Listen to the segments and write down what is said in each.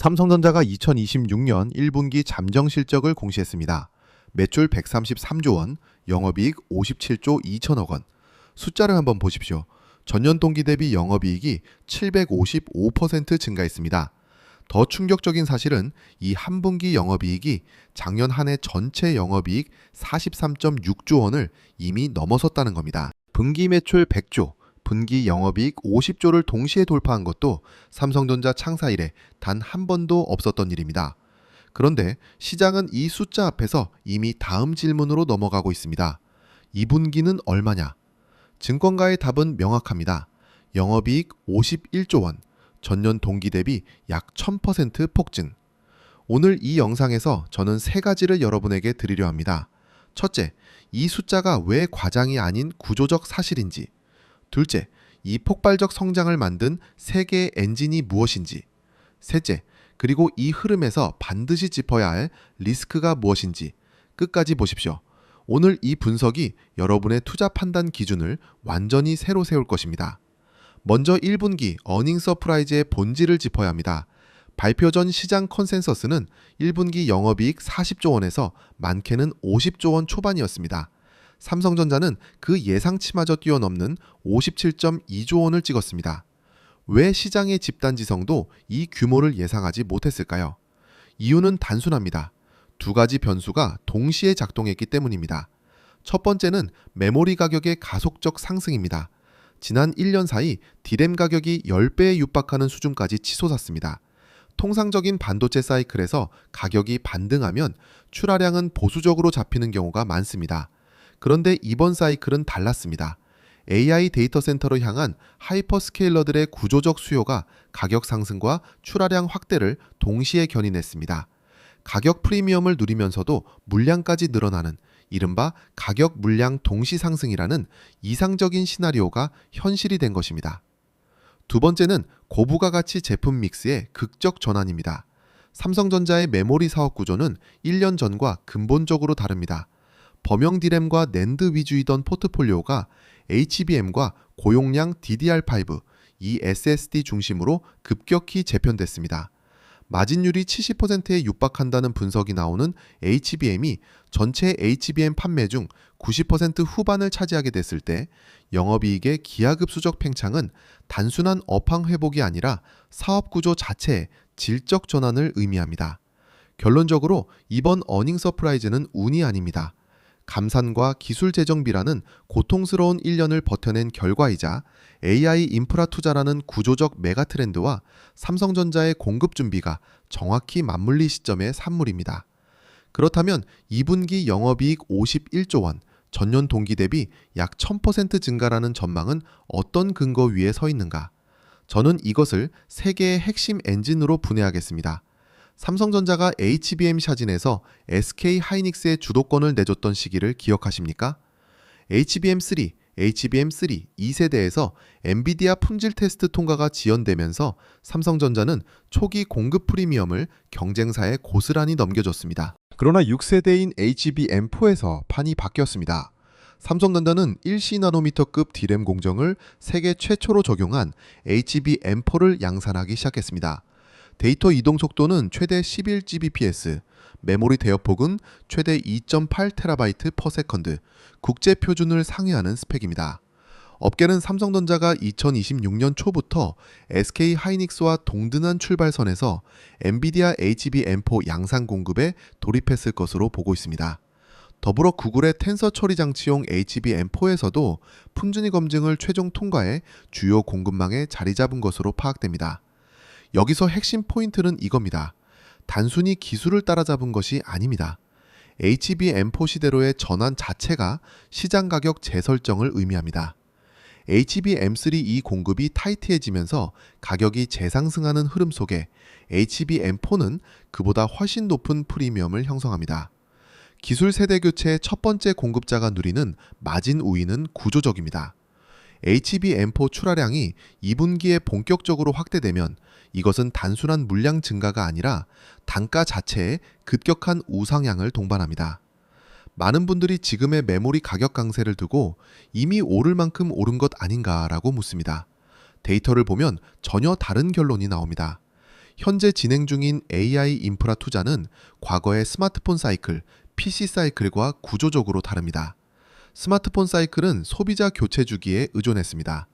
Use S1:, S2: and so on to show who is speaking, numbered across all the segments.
S1: 삼성전자가 2026년 1분기 잠정 실적을 공시했습니다. 매출 133조 원, 영업이익 57조 2천억 원. 숫자를 한번 보십시오. 전년 동기 대비 영업이익이 755% 증가했습니다. 더 충격적인 사실은 이 한 분기 영업이익이 작년 한 해 전체 영업이익 43.6조 원을 이미 넘어섰다는 겁니다. 분기 매출 100조, 분기 영업이익 50조를 동시에 돌파한 것도 삼성전자 창사 이래 단 한 번도 없었던 일입니다. 그런데 시장은 이 숫자 앞에서 이미 다음 질문으로 넘어가고 있습니다. 2분기는 얼마냐? 증권가의 답은 명확합니다. 영업이익 51조 원, 전년 동기 대비 약 1000% 폭증. 오늘 이 영상에서 저는 세 가지를 여러분에게 드리려 합니다. 첫째, 이 숫자가 왜 과장이 아닌 구조적 사실인지. 둘째, 이 폭발적 성장을 만든 세계의 엔진이 무엇인지. 셋째, 그리고 이 흐름에서 반드시 짚어야 할 리스크가 무엇인지 끝까지 보십시오. 오늘 이 분석이 여러분의 투자 판단 기준을 완전히 새로 세울 것입니다. 먼저 1분기 어닝 서프라이즈의 본질을 짚어야 합니다. 발표 전 시장 컨센서스는 1분기 영업이익 40조 원에서 많게는 50조 원 초반이었습니다. 삼성전자는 그 예상치마저 뛰어넘는 57.2조 원을 찍었습니다. 왜 시장의 집단지성도 이 규모를 예상하지 못했을까요? 이유는 단순합니다. 두 가지 변수가 동시에 작동했기 때문입니다. 첫 번째는 메모리 가격의 가속적 상승입니다. 지난 1년 사이 D램 가격이 10배에 육박하는 수준까지 치솟았습니다. 통상적인 반도체 사이클에서 가격이 반등하면 출하량은 보수적으로 잡히는 경우가 많습니다. 그런데 이번 사이클은 달랐습니다. AI 데이터 센터로 향한 하이퍼스케일러들의 구조적 수요가 가격 상승과 출하량 확대를 동시에 견인했습니다. 가격 프리미엄을 누리면서도 물량까지 늘어나는 이른바 가격 물량 동시 상승이라는 이상적인 시나리오가 현실이 된 것입니다. 두 번째는 고부가 가치 제품 믹스의 극적 전환입니다. 삼성전자의 메모리 사업 구조는 1년 전과 근본적으로 다릅니다. 범용 D램과 낸드 위주이던 포트폴리오가 HBM과 고용량 DDR5, 이 SSD 중심으로 급격히 재편됐습니다. 마진율이 70%에 육박한다는 분석이 나오는 HBM이 전체 HBM 판매 중 90% 후반을 차지하게 됐을 때 영업이익의 기하급수적 팽창은 단순한 업황 회복이 아니라 사업 구조 자체의 질적 전환을 의미합니다. 결론적으로 이번 어닝 서프라이즈는 운이 아닙니다. 감산과 기술 재정비라는 고통스러운 1년을 버텨낸 결과이자 AI 인프라 투자라는 구조적 메가 트렌드와 삼성전자의 공급 준비가 정확히 맞물릴 시점의 산물입니다. 그렇다면 2분기 영업이익 51조 원, 전년 동기 대비 약 1000% 증가라는 전망은 어떤 근거 위에 서 있는가? 저는 이것을 세 개의 핵심 엔진으로 분해하겠습니다. 삼성전자가 HBM 샤진에서 SK 하이닉스의 주도권을 내줬던 시기를 기억하십니까? HBM3, HBM3 2세대에서 엔비디아 품질 테스트 통과가 지연되면서 삼성전자는 초기 공급 프리미엄을 경쟁사에 고스란히 넘겨줬습니다. 그러나 6세대인 HBM4에서 판이 바뀌었습니다. 삼성전자는 1C 나노미터급 D램 공정을 세계 최초로 적용한 HBM4를 양산하기 시작했습니다. 데이터 이동 속도는 최대 11Gbps, 메모리 대역폭은 최대 2.8TB/s, 국제 표준을 상회하는 스펙입니다. 업계는 삼성전자가 2026년 초부터 SK 하이닉스와 동등한 출발선에서 엔비디아 HBM4 양산 공급에 돌입했을 것으로 보고 있습니다. 더불어 구글의 텐서 처리 장치용 HBM4에서도 품준위 검증을 최종 통과해 주요 공급망에 자리 잡은 것으로 파악됩니다. 여기서 핵심 포인트는 이겁니다. 단순히 기술을 따라잡은 것이 아닙니다. HBM4 시대로의 전환 자체가 시장 가격 재설정을 의미합니다. HBM3E 공급이 타이트해지면서 가격이 재상승하는 흐름 속에 HBM4는 그보다 훨씬 높은 프리미엄을 형성합니다. 기술 세대 교체의 첫 번째 공급자가 누리는 마진 우위는 구조적입니다. HBM4 출하량이 2분기에 본격적으로 확대되면 이것은 단순한 물량 증가가 아니라 단가 자체에 급격한 우상향을 동반합니다. 많은 분들이 지금의 메모리 가격 강세를 두고 이미 오를 만큼 오른 것 아닌가라고 묻습니다. 데이터를 보면 전혀 다른 결론이 나옵니다. 현재 진행 중인 AI 인프라 투자는 과거의 스마트폰 사이클, PC 사이클과 구조적으로 다릅니다. 스마트폰 사이클은 소비자 교체 주기에 의존했습니다.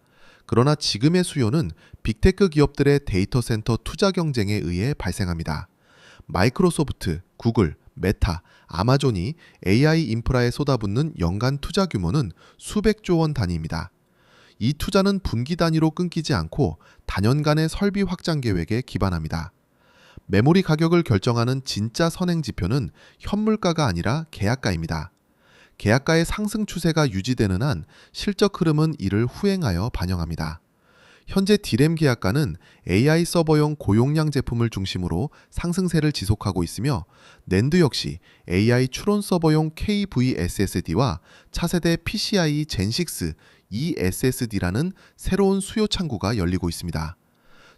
S1: 그러나 지금의 수요는 빅테크 기업들의 데이터 센터 투자 경쟁에 의해 발생합니다. 마이크로소프트, 구글, 메타, 아마존이 AI 인프라에 쏟아붓는 연간 투자 규모는 수백조 원 단위입니다. 이 투자는 분기 단위로 끊기지 않고 단연간의 설비 확장 계획에 기반합니다. 메모리 가격을 결정하는 진짜 선행 지표는 현물가가 아니라 계약가입니다. 계약가의 상승 추세가 유지되는 한 실적 흐름은 이를 후행하여 반영합니다. 현재 D램 계약가는 AI 서버용 고용량 제품을 중심으로 상승세를 지속하고 있으며 낸드 역시 AI 추론 서버용 KVSSD와 차세대 PCIe Gen6 eSSD라는 새로운 수요 창구가 열리고 있습니다.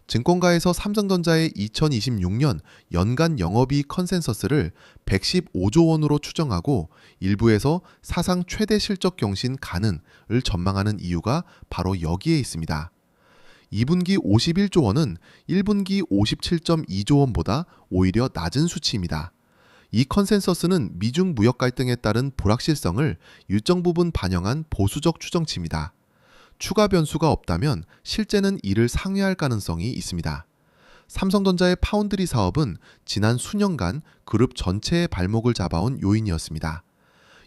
S1: 증권가에서 삼성전자의 2026년 연간 영업이익 컨센서스를 115조 원으로 추정하고 일부에서 사상 최대 실적 경신 가능을 전망하는 이유가 바로 여기에 있습니다. 2분기 51조 원은 1분기 57.2조 원보다 오히려 낮은 수치입니다. 이 컨센서스는 미중 무역 갈등에 따른 불확실성을 일정 부분 반영한 보수적 추정치입니다. 추가 변수가 없다면 실제는 이를 상회할 가능성이 있습니다. 삼성전자의 파운드리 사업은 지난 수년간 그룹 전체의 발목을 잡아온 요인이었습니다.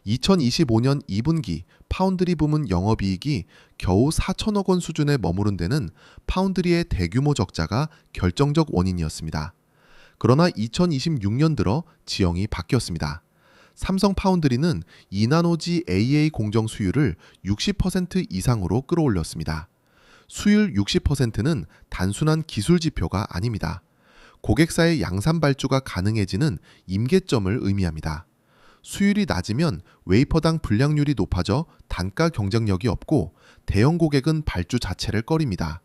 S1: 2025년 2분기 파운드리 부문 영업이익이 겨우 4천억 원 수준에 머무른 데는 파운드리의 대규모 적자가 결정적 원인이었습니다. 그러나 2026년 들어 지형이 바뀌었습니다. 삼성 파운드리는 2나노지 AA 공정 수율을 60% 이상으로 끌어올렸습니다. 수율 60%는 단순한 기술 지표가 아닙니다. 고객사의 양산 발주가 가능해지는 임계점을 의미합니다. 수율이 낮으면 웨이퍼당 분량률이 높아져 단가 경쟁력이 없고 대형 고객은 발주 자체를 꺼립니다.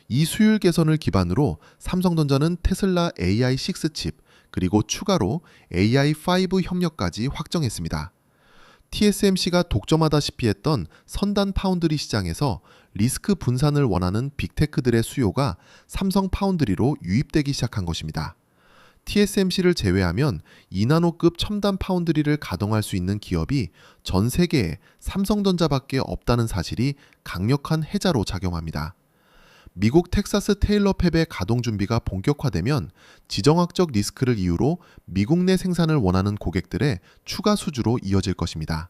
S1: 이 수율 개선을 기반으로 삼성전자는 테슬라 AI6 칩 그리고 추가로 AI5 협력까지 확정했습니다. TSMC가 독점하다시피 했던 선단 파운드리 시장에서 리스크 분산을 원하는 빅테크들의 수요가 삼성 파운드리로 유입되기 시작한 것입니다. TSMC를 제외하면 2나노급 첨단 파운드리를 가동할 수 있는 기업이 전 세계에 삼성전자밖에 없다는 사실이 강력한 해자로 작용합니다. 미국 텍사스 테일러 팹의 가동 준비가 본격화되면 지정학적 리스크를 이유로 미국 내 생산을 원하는 고객들의 추가 수주로 이어질 것입니다.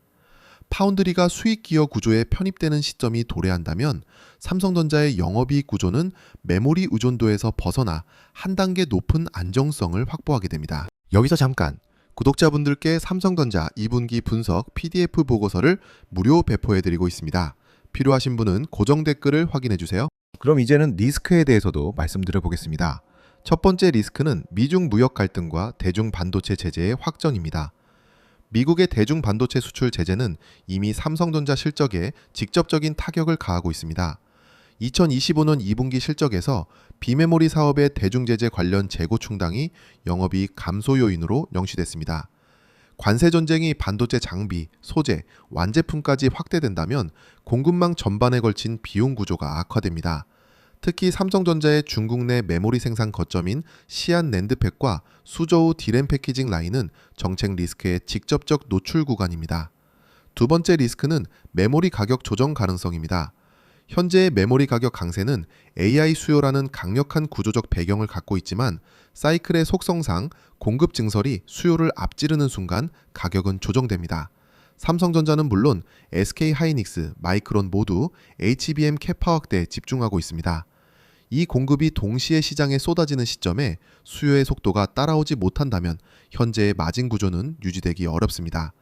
S1: 파운드리가 수익 기여 구조에 편입되는 시점이 도래한다면 삼성전자의 영업이익 구조는 메모리 의존도에서 벗어나 한 단계 높은 안정성을 확보하게 됩니다. 여기서 잠깐 구독자분들께 삼성전자 2분기 분석 PDF 보고서를 무료 배포해드리고 있습니다. 필요하신 분은 고정 댓글을 확인해주세요. 그럼 이제는 리스크에 대해서도 말씀드려 보겠습니다. 첫 번째 리스크는 미중 무역 갈등과 대중 반도체 제재의 확전입니다. 미국의 대중 반도체 수출 제재는 이미 삼성전자 실적에 직접적인 타격을 가하고 있습니다. 2025년 2분기 실적에서 비메모리 사업의 대중 제재 관련 재고 충당이 영업이익 감소 요인으로 명시됐습니다. 관세 전쟁이 반도체 장비, 소재, 완제품까지 확대된다면 공급망 전반에 걸친 비용 구조가 악화됩니다. 특히 삼성전자의 중국 내 메모리 생산 거점인 시안 낸드팩과 수저우 D램 패키징 라인은 정책 리스크의 직접적 노출 구간입니다. 두 번째 리스크는 메모리 가격 조정 가능성입니다. 현재의 메모리 가격 강세는 AI 수요라는 강력한 구조적 배경을 갖고 있지만 사이클의 속성상 공급 증설이 수요를 앞지르는 순간 가격은 조정됩니다. 삼성전자는 물론 SK하이닉스, 마이크론 모두 HBM 캐파 확대에 집중하고 있습니다. 이 공급이 동시에 시장에 쏟아지는 시점에 수요의 속도가 따라오지 못한다면 현재의 마진 구조는 유지되기 어렵습니다.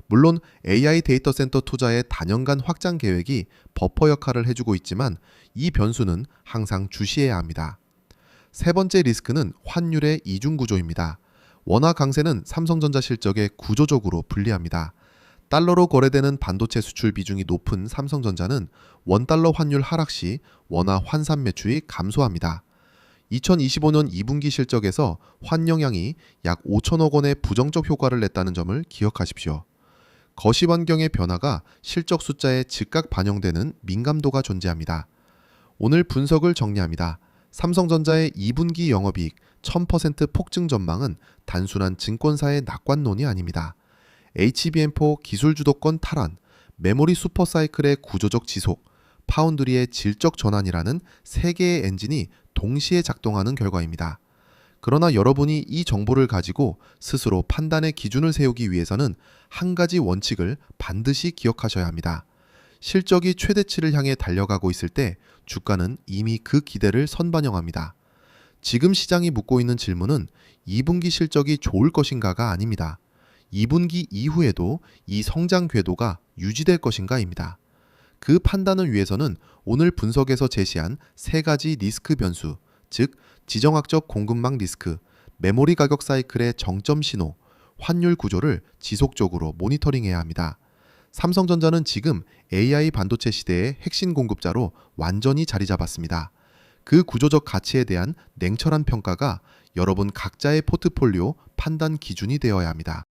S1: 물론 AI 데이터 센터 투자의 단연간 확장 계획이 버퍼 역할을 해주고 있지만 이 변수는 항상 주시해야 합니다. 세 번째 리스크는 환율의 이중 구조입니다. 원화 강세는 삼성전자 실적에 구조적으로 불리합니다. 달러로 거래되는 반도체 수출 비중이 높은 삼성전자는 원달러 환율 하락 시 원화 환산 매출이 감소합니다. 2025년 2분기 실적에서 환영향이 약 5천억 원의 부정적 효과를 냈다는 점을 기억하십시오. 거시 환경의 변화가 실적 숫자에 즉각 반영되는 민감도가 존재합니다. 오늘 분석을 정리합니다. 삼성전자의 2분기 영업이익 1000% 폭증 전망은 단순한 증권사의 낙관론이 아닙니다. HBM4 기술 주도권 탈환, 메모리 슈퍼사이클의 구조적 지속, 파운드리의 질적 전환이라는 세 개의 엔진이 동시에 작동하는 결과입니다. 그러나 여러분이 이 정보를 가지고 스스로 판단의 기준을 세우기 위해서는 한 가지 원칙을 반드시 기억하셔야 합니다. 실적이 최대치를 향해 달려가고 있을 때 주가는 이미 그 기대를 선반영합니다. 지금 시장이 묻고 있는 질문은 2분기 실적이 좋을 것인가가 아닙니다. 2분기 이후에도 이 성장 궤도가 유지될 것인가입니다. 그 판단을 위해서는 오늘 분석에서 제시한 세 가지 리스크 변수, 즉 지정학적 공급망 리스크, 메모리 가격 사이클의 정점 신호, 환율 구조를 지속적으로 모니터링해야 합니다. 삼성전자는 지금 AI 반도체 시대의 핵심 공급자로 완전히 자리 잡았습니다. 그 구조적 가치에 대한 냉철한 평가가 여러분 각자의 포트폴리오 판단 기준이 되어야 합니다.